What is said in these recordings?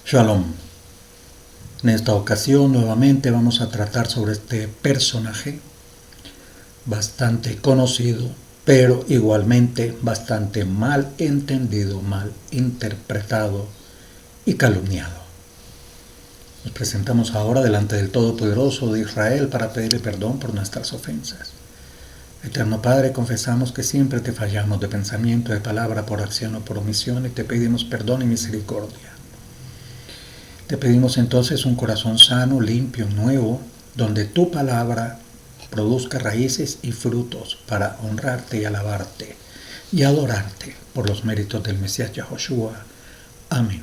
Shalom. En esta ocasión nuevamente vamos a tratar sobre este personaje bastante conocido, pero igualmente bastante mal entendido, mal interpretado y calumniado. Nos presentamos ahora delante del Todopoderoso de Israel para pedirle perdón por nuestras ofensas. Eterno Padre, confesamos que siempre te fallamos de pensamiento, de palabra, por acción o por omisión, y te pedimos perdón y misericordia. Te pedimos entonces un corazón sano, limpio, nuevo, donde tu palabra produzca raíces y frutos para honrarte y alabarte y adorarte por los méritos del Mesías Yahoshua. Amén.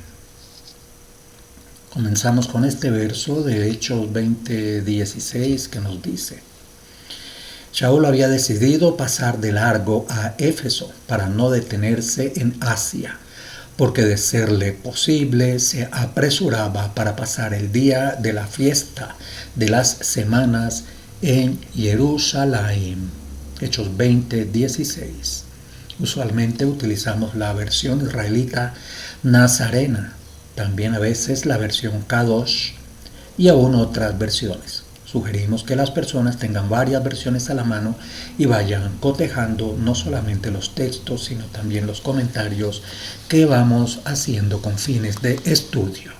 Comenzamos con este verso de Hechos 20:16 que nos dice: Shaul había decidido pasar de largo a Éfeso para no detenerse en Asia, porque de serle posible se apresuraba para pasar el día de la fiesta de las semanas en Jerusalén. Hechos 20:16. Usualmente utilizamos la versión israelita nazarena, también a veces la versión Kadosh y aún otras versiones. Sugerimos que las personas tengan varias versiones a la mano y vayan cotejando no solamente los textos, sino también los comentarios que vamos haciendo con fines de estudio.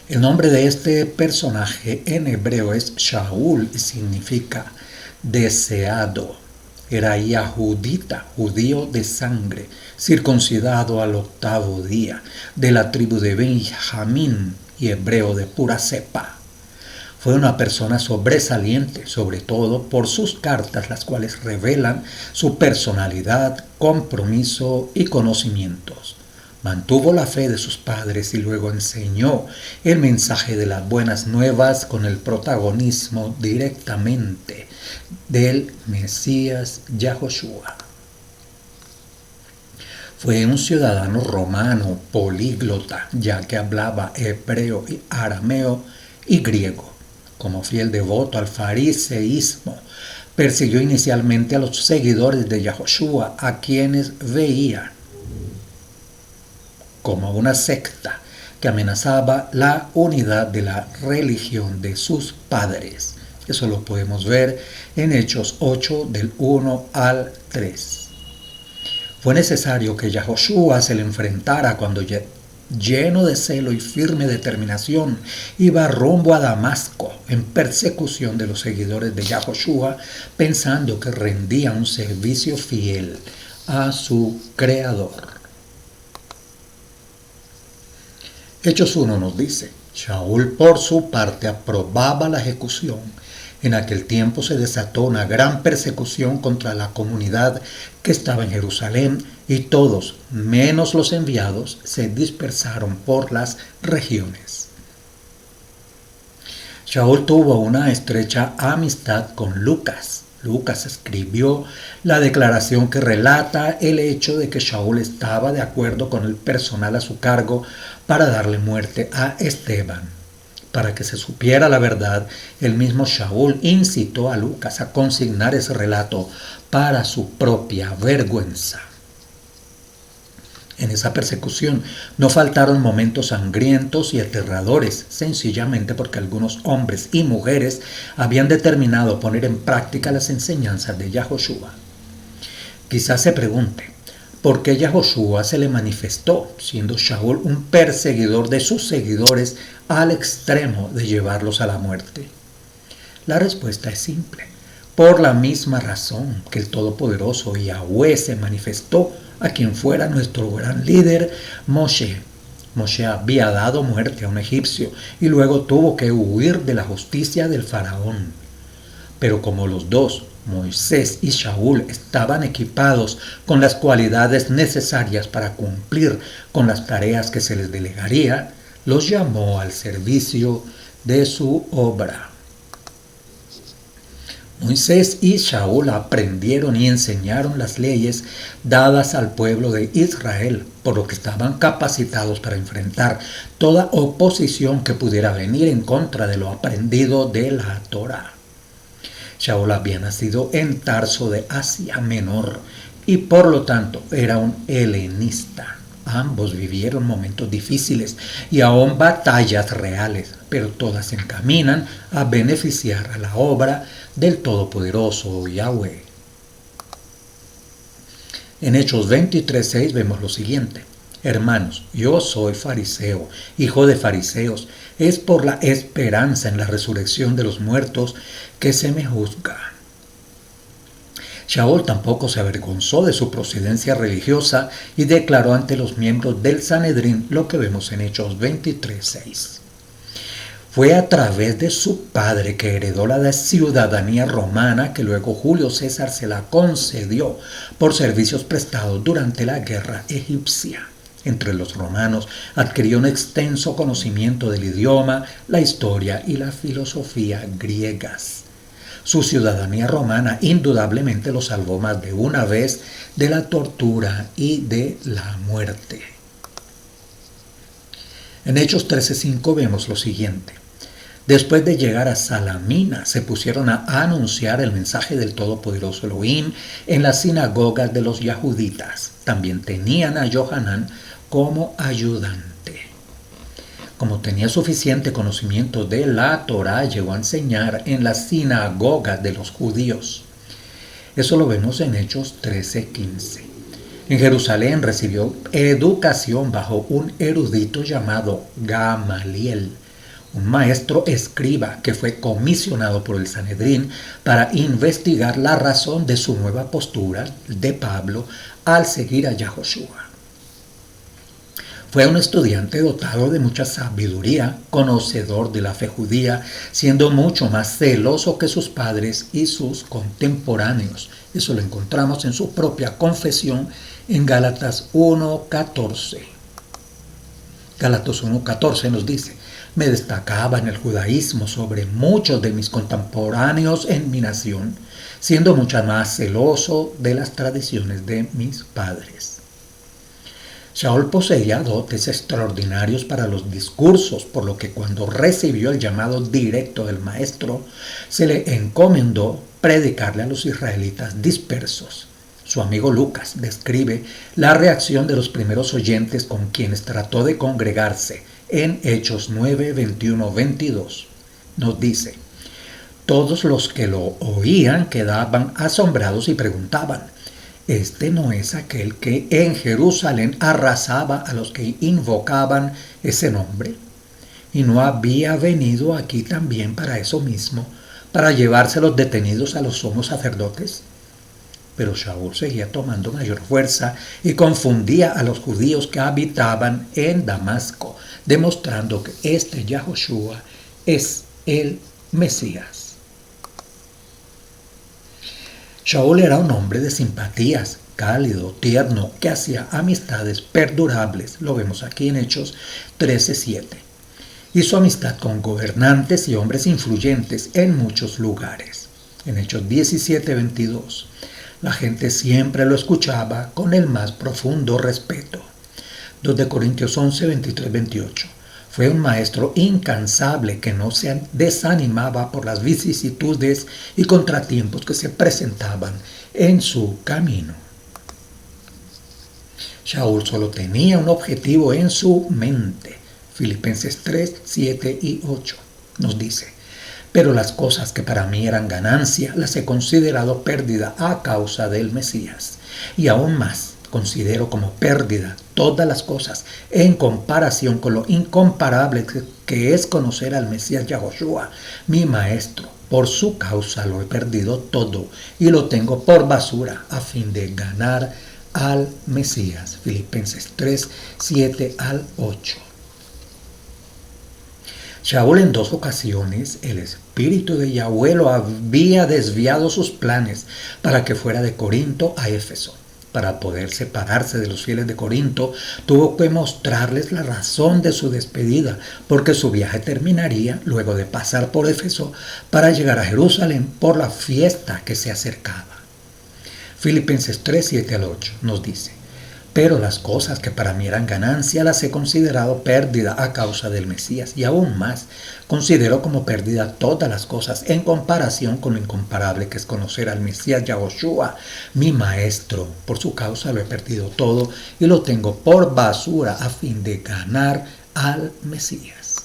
El nombre de este personaje en hebreo es Shaul y significa deseado. Era yahudita, judío de sangre, circuncidado al 8º día, de la tribu de Benjamín y hebreo de pura cepa. Fue una persona sobresaliente, sobre todo por sus cartas, las cuales revelan su personalidad, compromiso y conocimientos. Mantuvo la fe de sus padres y luego enseñó el mensaje de las buenas nuevas con el protagonismo directamente del Mesías Yahoshua. Fue un ciudadano romano políglota, ya que hablaba hebreo y arameo y griego. Como fiel devoto al fariseísmo, persiguió inicialmente a los seguidores de Yahoshua, a quienes veía como una secta que amenazaba la unidad de la religión de sus padres. Eso lo podemos ver en Hechos 8 del 1 al 3. Fue necesario que Yahoshua se le enfrentara cuando, lleno de celo y firme determinación, iba rumbo a Damasco en persecución de los seguidores de Yahoshua, pensando que rendía un servicio fiel a su Creador. Hechos 1 nos dice: Shaul por su parte aprobaba la ejecución. En aquel tiempo se desató una gran persecución contra la comunidad que estaba en Jerusalén, y todos, menos los enviados, se dispersaron por las regiones. Shaul tuvo una estrecha amistad con Lucas. Lucas escribió la declaración que relata el hecho de que Shaul estaba de acuerdo con el personal a su cargo para darle muerte a Esteban. Para que se supiera la verdad, el mismo Shaul incitó a Lucas a consignar ese relato para su propia vergüenza. En esa persecución no faltaron momentos sangrientos y aterradores, sencillamente porque algunos hombres y mujeres habían determinado poner en práctica las enseñanzas de Yahoshua. Quizás se pregunte, ¿por qué Yahoshua se le manifestó, siendo Shaul un perseguidor de sus seguidores al extremo de llevarlos a la muerte? La respuesta es simple: por la misma razón que el Todopoderoso Yahweh se manifestó a quien fuera nuestro gran líder, Moshe. Moshe había dado muerte a un egipcio y luego tuvo que huir de la justicia del faraón. Pero como los dos, Moisés y Shaul, estaban equipados con las cualidades necesarias para cumplir con las tareas que se les delegaría, los llamó al servicio de su obra. Moisés y Shaul aprendieron y enseñaron las leyes dadas al pueblo de Israel, por lo que estaban capacitados para enfrentar toda oposición que pudiera venir en contra de lo aprendido de la Torá. Shaul había nacido en Tarso de Asia Menor y por lo tanto era un helenista. Ambos vivieron momentos difíciles y aún batallas reales, pero todas se encaminan a beneficiar a la obra del Todopoderoso Yahweh. En Hechos 23:6 vemos lo siguiente: Hermanos, yo soy fariseo, hijo de fariseos. Es por la esperanza en la resurrección de los muertos que se me juzga. Shaul tampoco se avergonzó de su procedencia religiosa y declaró ante los miembros del Sanedrín lo que vemos en Hechos 23:6. Fue a través de su padre que heredó la ciudadanía romana que luego Julio César se la concedió por servicios prestados durante la guerra egipcia. Entre los romanos adquirió un extenso conocimiento del idioma, la historia y la filosofía griegas. Su ciudadanía romana indudablemente lo salvó más de una vez de la tortura y de la muerte. En Hechos 13:5 vemos lo siguiente: Después de llegar a Salamina, se pusieron a anunciar el mensaje del Todopoderoso Elohim en las sinagogas de los yahuditas. También tenían a Johanán como ayudante. Como tenía suficiente conocimiento de la Torá, llegó a enseñar en las sinagogas de los judíos. Eso lo vemos en Hechos 13:15. En Jerusalén recibió educación bajo un erudito llamado Gamaliel, un maestro escriba que fue comisionado por el Sanedrín para investigar la razón de su nueva postura de Pablo al seguir a Yahoshua. Fue un estudiante dotado de mucha sabiduría, conocedor de la fe judía, siendo mucho más celoso que sus padres y sus contemporáneos. Eso lo encontramos en su propia confesión en Gálatas 1:14. Gálatas 1:14 nos dice: me destacaba en el judaísmo sobre muchos de mis contemporáneos en mi nación, siendo mucho más celoso de las tradiciones de mis padres. Shaul poseía dotes extraordinarios para los discursos, por lo que cuando recibió el llamado directo del maestro, se le encomendó predicarle a los israelitas dispersos. Su amigo Lucas describe la reacción de los primeros oyentes con quienes trató de congregarse en Hechos 9:21-22. Nos dice: todos los que lo oían quedaban asombrados y preguntaban: ¿este no es aquel que en Jerusalén arrasaba a los que invocaban ese nombre? ¿Y no había venido aquí también para eso mismo, para llevarse los detenidos a los sumos sacerdotes? Pero Shaul seguía tomando mayor fuerza y confundía a los judíos que habitaban en Damasco, demostrando que este Yahoshua es el Mesías. Shaul era un hombre de simpatías, cálido, tierno, que hacía amistades perdurables. Lo vemos aquí en Hechos 13:7. Hizo amistad con gobernantes y hombres influyentes en muchos lugares. En Hechos 17:22. La gente siempre lo escuchaba con el más profundo respeto. 2 de Corintios 11:23-28. Fue un maestro incansable que no se desanimaba por las vicisitudes y contratiempos que se presentaban en su camino. Shaul solo tenía un objetivo en su mente. Filipenses 3:7-8 nos dice: pero las cosas que para mí eran ganancia las he considerado pérdida a causa del Mesías. Y aún más, considero como pérdida todas las cosas en comparación con lo incomparable que es conocer al Mesías Yahoshua, mi maestro. Por su causa lo he perdido todo y lo tengo por basura a fin de ganar al Mesías. Filipenses 3:7-8. Shaul en 2 ocasiones, el espíritu de Yahweh lo había desviado sus planes para que fuera de Corinto a Éfeso. Para poder separarse de los fieles de Corinto, tuvo que mostrarles la razón de su despedida, porque su viaje terminaría luego de pasar por Éfeso para llegar a Jerusalén por la fiesta que se acercaba. Filipenses 3:7-8 nos dice: Pero las cosas que para mí eran ganancia las he considerado pérdida a causa del Mesías, y aún más, considero como pérdida todas las cosas en comparación con lo incomparable que es conocer al Mesías Yahoshua, mi maestro. Por su causa lo he perdido todo y lo tengo por basura a fin de ganar al Mesías.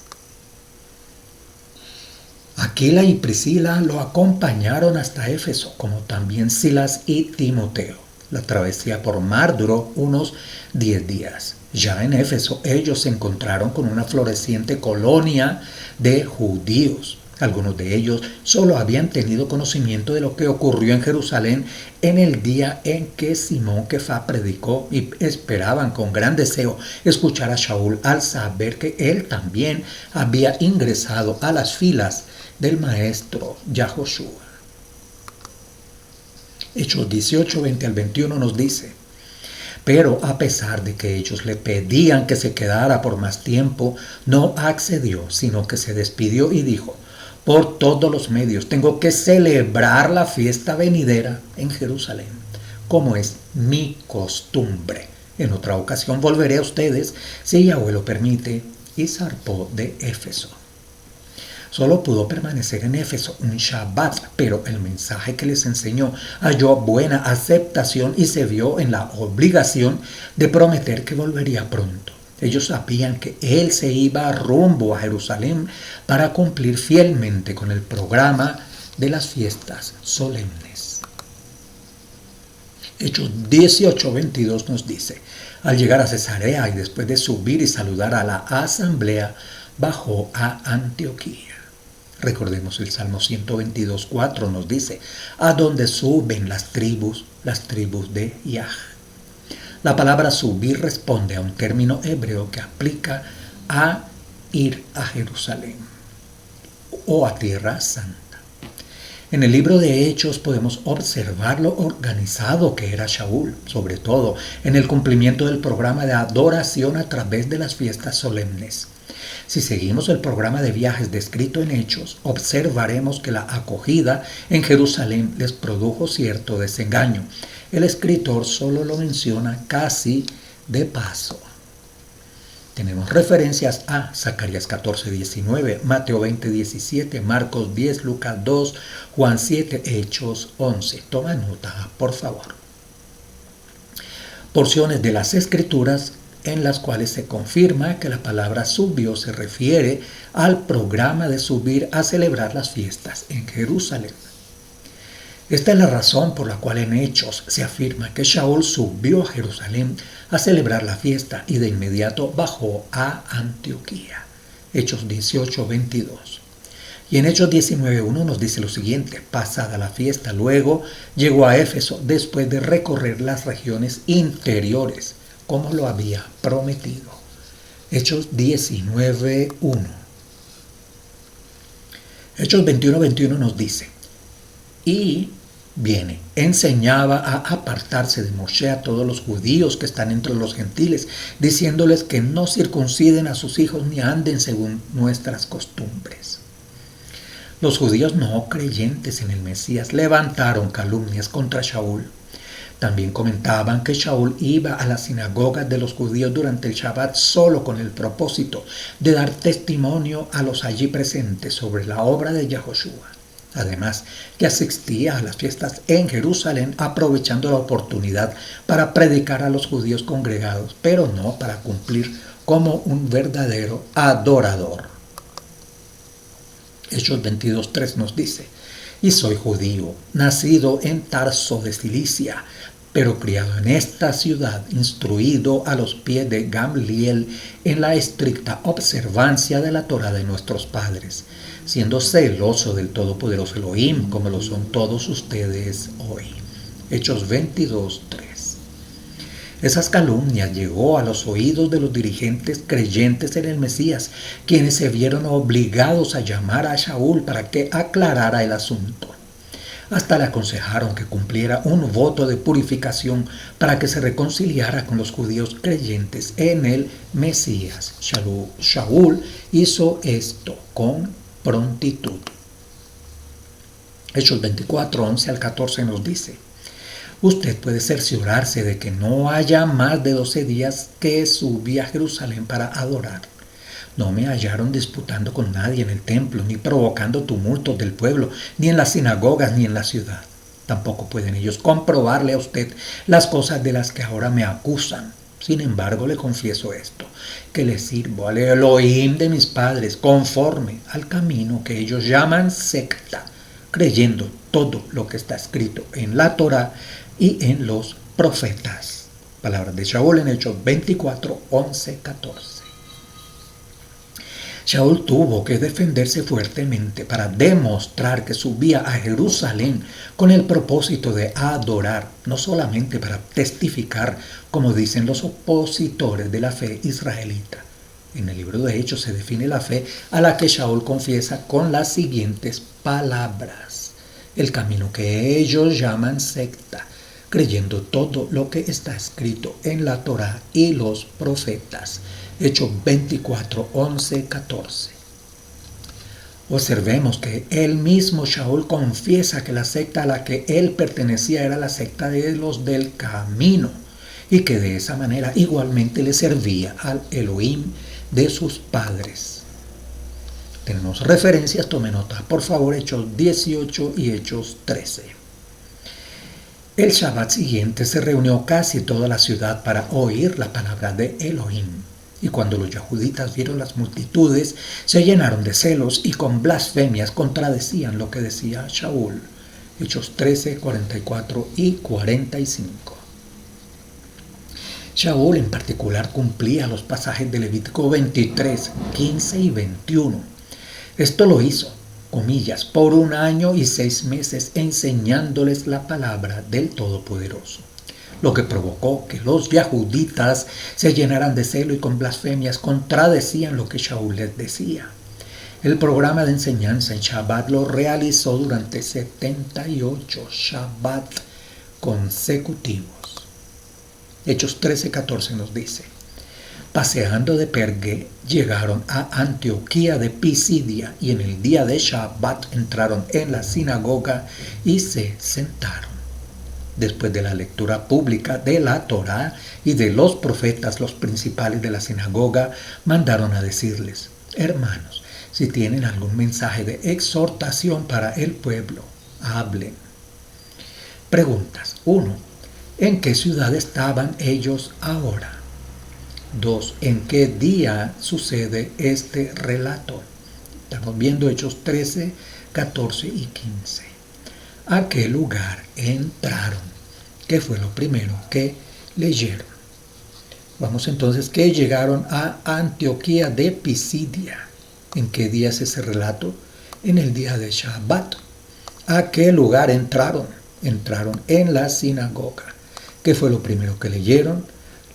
Aquila y Priscila lo acompañaron hasta Éfeso, como también Silas y Timoteo. La travesía por mar duró unos 10 días. Ya en Éfeso ellos se encontraron con una floreciente colonia de judíos. Algunos de ellos solo habían tenido conocimiento de lo que ocurrió en Jerusalén en el día en que Simón Kefá predicó, y esperaban con gran deseo escuchar a Shaul al saber que él también había ingresado a las filas del maestro Yahoshua. Hechos 18, 20 al 21 nos dice: pero a pesar de que ellos le pedían que se quedara por más tiempo, no accedió, sino que se despidió y dijo: por todos los medios tengo que celebrar la fiesta venidera en Jerusalén, como es mi costumbre. En otra ocasión volveré a ustedes, si Yahweh lo permite, y zarpó de Éfeso. Solo pudo permanecer en Éfeso un Shabbat, pero el mensaje que les enseñó halló buena aceptación y se vio en la obligación de prometer que volvería pronto. Ellos sabían que él se iba rumbo a Jerusalén para cumplir fielmente con el programa de las fiestas solemnes. Hechos 18:22 nos dice: al llegar a Cesarea y después de subir y saludar a la asamblea, bajó a Antioquía. Recordemos el Salmo 122:4 nos dice: a donde suben las tribus de Yah. La palabra subir responde a un término hebreo que aplica a ir a Jerusalén o a Tierra Santa. En el libro de Hechos podemos observar lo organizado que era Shaul, sobre todo en el cumplimiento del programa de adoración a través de las fiestas solemnes. Si seguimos el programa de viajes descrito en Hechos, observaremos que la acogida en Jerusalén les produjo cierto desengaño. El escritor solo lo menciona casi de paso. Tenemos referencias a Zacarías 14:19, Mateo 20:17, Marcos 10, Lucas 2, Juan 7, Hechos 11. Toma nota, por favor. Porciones de las Escrituras en las cuales se confirma que la palabra subió se refiere al programa de subir a celebrar las fiestas en Jerusalén. Esta es la razón por la cual en Hechos se afirma que Shaul subió a Jerusalén a celebrar la fiesta y de inmediato bajó a Antioquía. Hechos 18:22. Y en Hechos 19:1 nos dice lo siguiente: pasada la fiesta, luego llegó a Éfeso después de recorrer las regiones interiores, como lo había prometido. Hechos 19:1. Hechos 21:21 nos dice: y viene, enseñaba a apartarse de Moshe a todos los judíos que están entre los gentiles, diciéndoles que no circunciden a sus hijos ni anden según nuestras costumbres. Los judíos no creyentes en el Mesías levantaron calumnias contra Shaul. También comentaban que Shaul iba a las sinagogas de los judíos durante el Shabbat solo con el propósito de dar testimonio a los allí presentes sobre la obra de Yahoshua. Además, que asistía a las fiestas en Jerusalén aprovechando la oportunidad para predicar a los judíos congregados, pero no para cumplir como un verdadero adorador. Hechos 22:3 nos dice: y soy judío, nacido en Tarso de Cilicia, pero criado en esta ciudad, instruido a los pies de Gamliel en la estricta observancia de la Torá de nuestros padres, siendo celoso del todopoderoso Elohim, como lo son todos ustedes hoy. Hechos 22:3. Esas calumnias llegó a los oídos de los dirigentes creyentes en el Mesías, quienes se vieron obligados a llamar a Shaul para que aclarara el asunto. Hasta le aconsejaron que cumpliera un voto de purificación para que se reconciliara con los judíos creyentes en el Mesías. Shaul hizo esto con prontitud. Hechos 24:11 al 14 nos dice: usted puede cerciorarse de que no haya más de 12 días que subí a Jerusalén para adorar. No me hallaron disputando con nadie en el templo, ni provocando tumultos del pueblo, ni en las sinagogas, ni en la ciudad. Tampoco pueden ellos comprobarle a usted las cosas de las que ahora me acusan. Sin embargo, le confieso esto, que le sirvo al Elohim de mis padres, conforme al camino que ellos llaman secta, creyendo todo lo que está escrito en la Torá y en los profetas. Palabras de Shaul en Hechos 24, 11, 14. Shaul tuvo que defenderse fuertemente para demostrar que subía a Jerusalén con el propósito de adorar, no solamente para testificar, como dicen los opositores de la fe israelita. En el libro de Hechos se define la fe a la que Shaul confiesa con las siguientes palabras: el camino que ellos llaman secta, creyendo todo lo que está escrito en la Torá y los profetas. Hechos 24, 11, 14. Observemos que el mismo Shaul confiesa que la secta a la que él pertenecía era la secta de los del camino y que de esa manera igualmente le servía al Elohim de sus padres. Tenemos referencias, tome nota, por favor, Hechos 18 y Hechos 13. El Shabbat siguiente se reunió casi toda la ciudad para oír la palabra de Elohim. Y cuando los yahuditas vieron las multitudes, se llenaron de celos y con blasfemias contradecían lo que decía Shaul. Hechos 13, 44 y 45. Shaul en particular cumplía los pasajes de Levítico 23, 15 y 21. Esto lo hizo, comillas, por 1 año y 6 meses enseñándoles la palabra del Todopoderoso, lo que provocó que los yahuditas se llenaran de celo y con blasfemias contradecían lo que Shaul les decía. El programa de enseñanza en Shabbat lo realizó durante 78 Shabbat consecutivos. Hechos 13:14 nos dice: paseando de Pergue, llegaron a Antioquía de Pisidia y en el día de Shabbat entraron en la sinagoga y se sentaron. Después de la lectura pública de la Torá y de los profetas, los principales de la sinagoga mandaron a decirles: hermanos, si tienen algún mensaje de exhortación para el pueblo, hablen. Preguntas. 1. ¿En qué ciudad estaban ellos ahora? 2. ¿En qué día sucede este relato? Estamos viendo Hechos 13, 14 y 15. ¿A qué lugar entraron? ¿Qué fue lo primero que leyeron? Vamos entonces, que llegaron a Antioquía de Pisidia. ¿En qué día es ese relato? En el día de Shabbat. ¿A qué lugar entraron? Entraron en la sinagoga. ¿Qué fue lo primero que leyeron?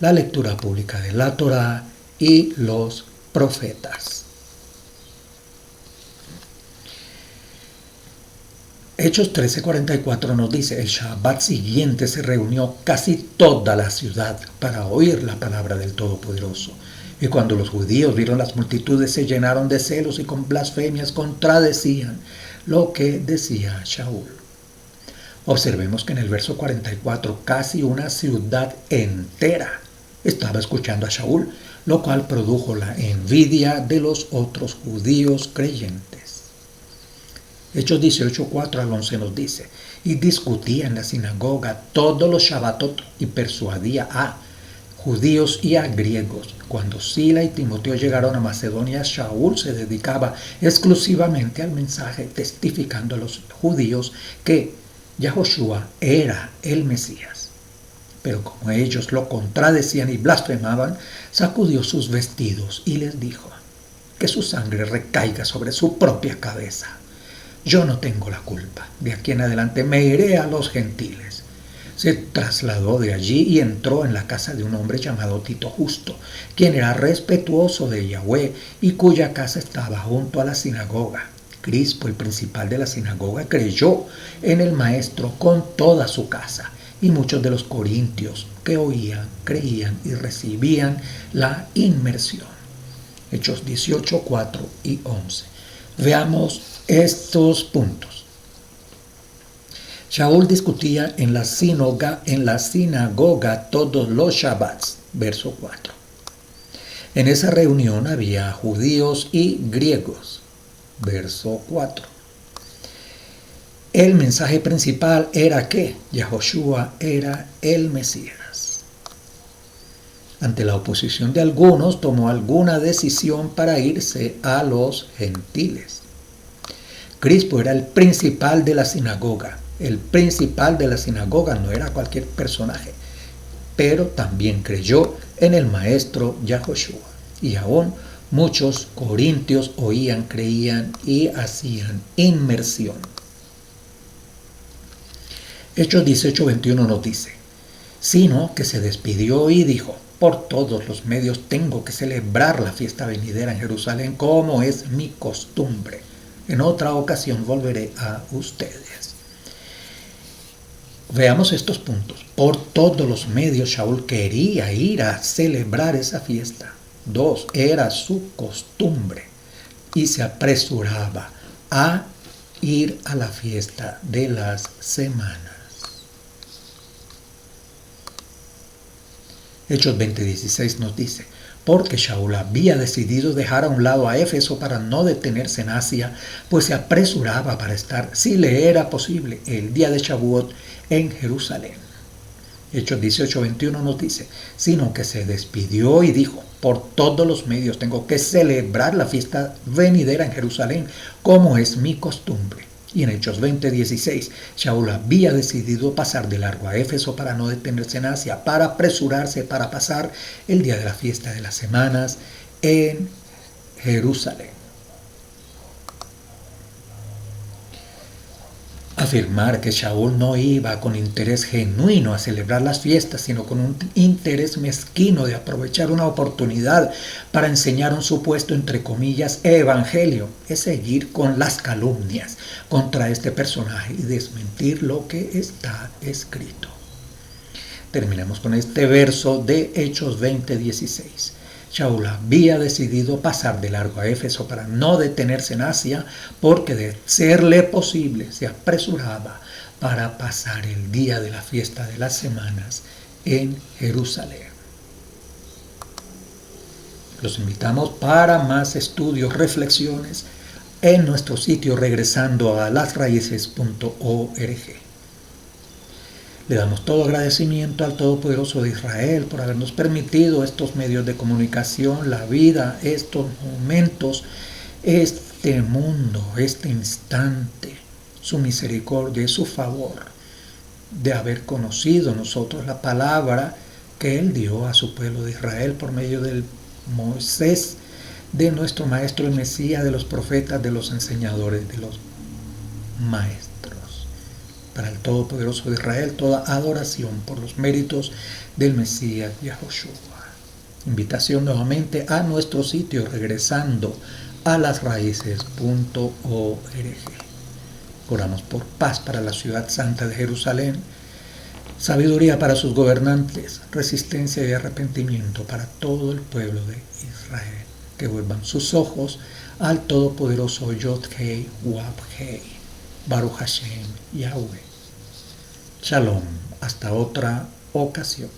La lectura pública de la Torá y los profetas. Hechos 13:44 nos dice: el Shabbat siguiente se reunió casi toda la ciudad para oír la palabra del Todopoderoso. Y cuando los judíos vieron las multitudes, se llenaron de celos y con blasfemias contradecían lo que decía Shaul. Observemos que en el verso 44 casi una ciudad entera estaba escuchando a Shaul, lo cual produjo la envidia de los otros judíos creyentes. Hechos 18:4 al 11 nos dice: y discutía en la sinagoga todos los Shabbatot y persuadía a judíos y a griegos. Cuando Sila y Timoteo llegaron a Macedonia, Shaul se dedicaba exclusivamente al mensaje, testificando a los judíos que Yahoshua era el Mesías. Pero como ellos lo contradecían y blasfemaban, sacudió sus vestidos y les dijo: que su sangre recaiga sobre su propia cabeza. Yo no tengo la culpa. De aquí en adelante me iré a los gentiles. Se trasladó de allí y entró en la casa de un hombre llamado Tito Justo, quien era respetuoso de Yahweh y cuya casa estaba junto a la sinagoga. Crispo, el principal de la sinagoga, creyó en el maestro con toda su casa, y muchos de los corintios que oían, creían y recibían la inmersión. Hechos 18, 4 y 11. Veamos estos puntos. Shaul discutía en la sinagoga todos los Shabbats, verso 4. En esa reunión había judíos y griegos, verso 4. El mensaje principal era que Yahoshua era el Mesías. Ante la oposición de algunos, tomó alguna decisión para irse a los gentiles. Crispo era el principal de la sinagoga. El principal de la sinagoga no era cualquier personaje, pero también creyó en el maestro Yahoshua. Y aún muchos corintios oían, creían y hacían inmersión. Hechos 18:21 nos dice, sino que se despidió y dijo, por todos los medios tengo que celebrar la fiesta venidera en Jerusalén como es mi costumbre. En otra ocasión volveré a ustedes. Veamos estos puntos. Por todos los medios Shaul quería ir a celebrar esa fiesta. 2. Era su costumbre y se apresuraba a ir a la fiesta de las semanas. Hechos 20:16 nos dice, porque Shaul había decidido dejar a un lado a Éfeso para no detenerse en Asia, pues se apresuraba para estar, si le era posible, el día de Shavuot en Jerusalén. Hechos 18:21 nos dice, sino que se despidió y dijo, por todos los medios tengo que celebrar la fiesta venidera en Jerusalén, como es mi costumbre. Y en Hechos 20:16, Shaul había decidido pasar de largo a Éfeso para no detenerse en Asia, para apresurarse para pasar el día de la fiesta de las semanas en Jerusalén. Afirmar que Shaul no iba con interés genuino a celebrar las fiestas, sino con un interés mezquino de aprovechar una oportunidad para enseñar un supuesto, entre comillas, evangelio, es seguir con las calumnias contra este personaje y desmentir lo que está escrito. Terminemos con este verso de Hechos 20:16. Shaul había decidido pasar de largo a Éfeso para no detenerse en Asia, porque de serle posible se apresuraba para pasar el día de la fiesta de las semanas en Jerusalén. Los invitamos para más estudios, reflexiones en nuestro sitio regresando a lasraices.org. Le damos todo agradecimiento al Todopoderoso de Israel por habernos permitido estos medios de comunicación, la vida, estos momentos, este mundo, este instante, su misericordia y su favor de haber conocido nosotros la palabra que Él dio a su pueblo de Israel por medio del Moisés, de nuestro Maestro el Mesías, de los profetas, de los enseñadores, de los maestros. Para el Todopoderoso de Israel, toda adoración por los méritos del Mesías Yahoshua. Invitación nuevamente a nuestro sitio regresando a lasraices.org. Oramos por paz para la ciudad santa de Jerusalén, sabiduría para sus gobernantes, resistencia y arrepentimiento para todo el pueblo de Israel. Que vuelvan sus ojos al Todopoderoso Yod-Hei Wab-Hei, Baruch Hashem Yahweh. Shalom, hasta otra ocasión.